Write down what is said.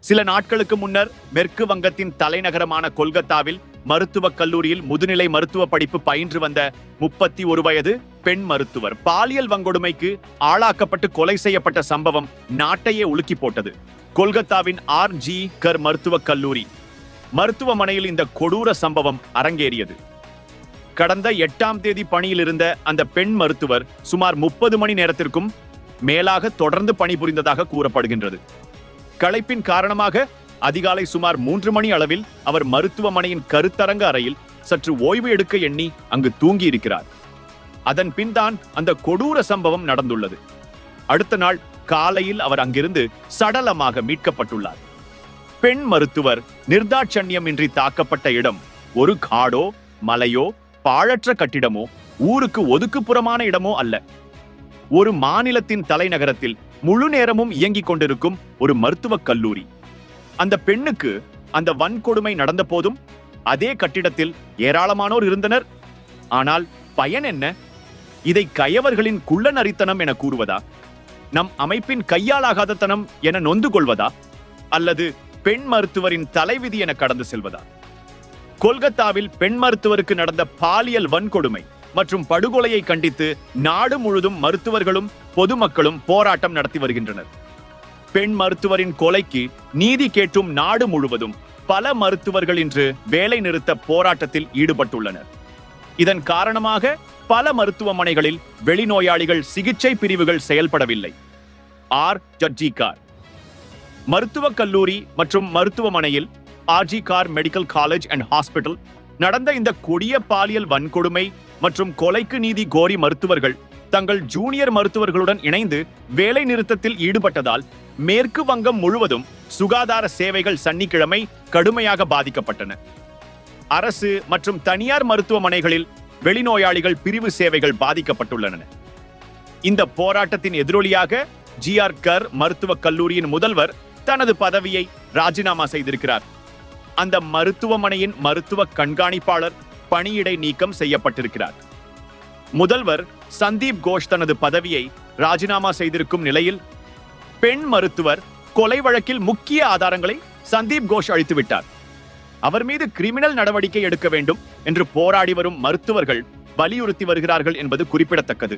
சில நாட்களுக்கு முன்னர் மேற்கு வங்கத்தின் தலைநகரமான கொல்கத்தாவில் மருத்துவக் கல்லூரியில் முதுநிலை மருத்துவ படிப்பு பயின்று வந்த 31 வயது பெண் மருத்துவர் பாலியல் வன்கொடுமைக்கு ஆளாக்கப்பட்டு கொலை செய்யப்பட்ட சம்பவம் நாட்டையே உலுக்கி போட்டது. கொல்கத்தாவின் RG கர் மருத்துவக் கல்லூரி மருத்துவமனையில் இந்த கொடூர சம்பவம் அரங்கேறியது. கடந்த 8ஆம் தேதி பணியில் இருந்த அந்த பெண் மருத்துவர் சுமார் 30 மணி நேரத்திற்கும் மேலாக தொடர்ந்து பணிபுரிந்ததாக கூறப்படுகின்றது. களைப்பின் காரணமாக அதிகாலை சுமார் 3 மணி அளவில் அவர் மருத்துவமனையின் கருத்தரங்க அறையில் சற்று ஓய்வு எடுக்க எண்ணி அங்கு தூங்கி இருக்கிறார். அதன் பின் தான் அந்த கொடூர சம்பவம் நடந்துள்ளது. அடுத்த நாள் காலையில் அவர் அங்கிருந்து சடலமாக மீட்கப்பட்டுள்ளார். பெண் மருத்துவர் நிர்தாட்சண்யமின்றி தாக்கப்பட்ட இடம் ஒரு காடோ மலையோ பாழற்ற கட்டிடமோ ஊருக்கு ஒதுக்குப்புறமான இடமோ அல்ல. ஒரு மாநிலத்தின் தலைநகரத்தில் முழு நேரமும் இயங்கிக் கொண்டிருக்கும் ஒரு மருத்துவக் கல்லூரி. அந்த பெண்ணுக்கு அந்த வன்கொடுமை நடந்த போதும் அதே கட்டிடத்தில் ஏராளமானோர் இருந்தனர். ஆனால் பயன் என்ன? இதை கயவர்களின் குள்ளநரித்தனம் என கூறுவதா, நம் அமைப்பின் கையாலாகாதத்தனம் என நொந்து கொள்வதா, அல்லது பெண் மருத்துவரின் தலைவிதி என கடந்து செல்வதா? கொல்கத்தாவில் பெண் மருத்துவருக்கு நடந்த பாலியல் வன்கொடுமை மற்றும் படுகொலையை கண்டித்து நாடு முழுதும் மருத்துவர்களும் பொதுமக்களும் போராட்டம் நடத்தி வருகின்றனர். பெண் மருத்துவரின் கொலைக்கு நீதி கேட்டும் நாடு முழுவதும் பல மருத்துவர்கள் இன்று வேலை நிறுத்த போராட்டத்தில் ஈடுபட்டுள்ளனர். இதன் காரணமாக பல மருத்துவமனைகளில் வெளிநோயாளிகள் சிகிச்சை பிரிவுகள் செயல்படவில்லை. RG கார் மருத்துவக் கல்லூரி மற்றும் மருத்துவமனையில் RG car medical college and hospital நடந்த இந்த கொடிய பாலியல் வன்கொடுமை மற்றும் கொலைக்கு நீதி கோரி மருத்துவர்கள் தங்கள் ஜூனியர் மருத்துவர்களுடன் இணைந்து வேலை நிறுத்தத்தில் ஈடுபட்டதால் மேற்கு வங்கம் முழுவதும் சுகாதார சேவைகள் சனிக்கிழமை கடுமையாக பாதிக்கப்பட்டன. அரசு மற்றும் தனியார் மருத்துவமனைகளில் வெளிநோயாளிகள் பிரிவு சேவைகள் பாதிக்கப்பட்டுள்ளன. இந்த போராட்டத்தின் எதிரொலியாக GR கர் மருத்துவக் கல்லூரியின் முதல்வர் தனது பதவியை ராஜினாமா செய்திருக்கிறார். அந்த மருத்துவமனையின் மருத்துவ கண்காணிப்பாளர் பணியிடை நீக்கம் செய்யப்பட்டிருக்கிறார். முதல்வர் சந்தீப் கோஷ் தனது பதவியை ராஜினாமா செய்திருக்கும் நிலையில் பெண் மருத்துவர் கொலை வழக்கில் முக்கிய ஆதாரங்களை சந்தீப் கோஷ் அழித்துவிட்டார். அவர் மீது கிரிமினல் நடவடிக்கை எடுக்க வேண்டும் என்று போராடி வரும் மருத்துவர்கள் வலியுறுத்தி வருகிறார்கள் என்பது குறிப்பிடத்தக்கது.